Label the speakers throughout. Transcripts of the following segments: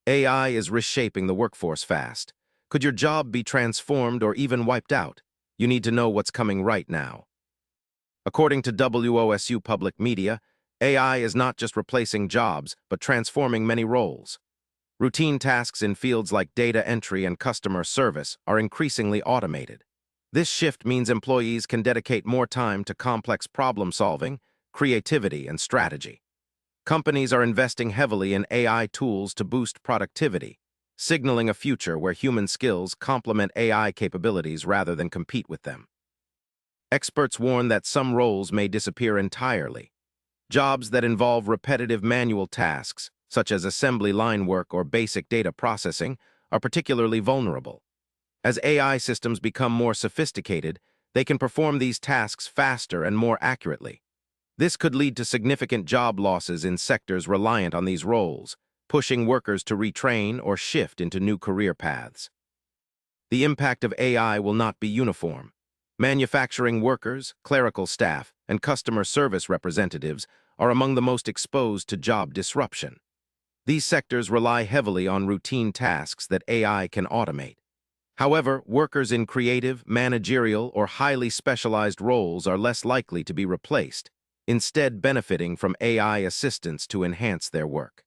Speaker 1: AI is reshaping the workforce fast. Could your job be transformed or even wiped out? You need to know what's coming right now. According to WOSU Public Media, AI is not just replacing jobs, but transforming many roles. Routine tasks in fields like data entry and customer service are increasingly automated. This shift means employees can dedicate more time to complex problem-solving, creativity, and strategy. Companies are investing heavily in AI tools to boost productivity, signaling a future where human skills complement AI capabilities rather than compete with them. Experts warn that some roles may disappear entirely. Jobs that involve repetitive manual tasks, such as assembly line work or basic data processing, are particularly vulnerable. As AI systems become more sophisticated, they can perform these tasks faster and more accurately. This could lead to significant job losses in sectors reliant on these roles, pushing workers to retrain or shift into new career paths. The impact of AI will not be uniform. Manufacturing workers, clerical staff, and customer service representatives are among the most exposed to job disruption. These sectors rely heavily on routine tasks that AI can automate. However, workers in creative, managerial, or highly specialized roles are less likely to be replaced, instead benefiting from AI assistance to enhance their work.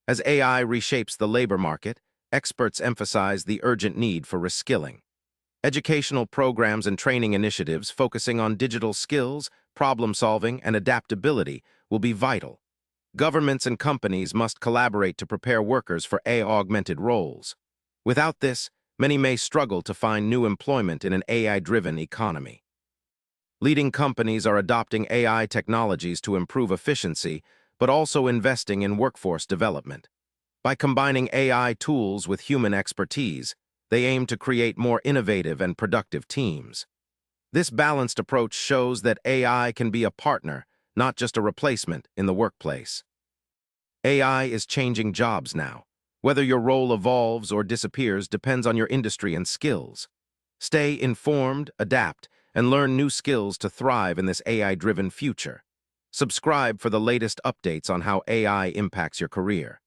Speaker 1: As AI reshapes the labor market, experts emphasize the urgent need for reskilling. Educational programs and training initiatives focusing on digital skills, problem-solving, and adaptability will be vital. Governments and companies must collaborate to prepare workers for AI-augmented roles. Without this, many may struggle to find new employment in an AI-driven economy. Leading companies are adopting AI technologies to improve efficiency, but also investing in workforce development. By combining AI tools with human expertise, they aim to create more innovative and productive teams. This balanced approach shows that AI can be a partner, not just a replacement, in the workplace. AI is changing jobs now. Whether your role evolves or disappears depends on your industry and skills. Stay informed, adapt, and learn new skills to thrive in this AI-driven future. Subscribe for the latest updates on how AI impacts your career.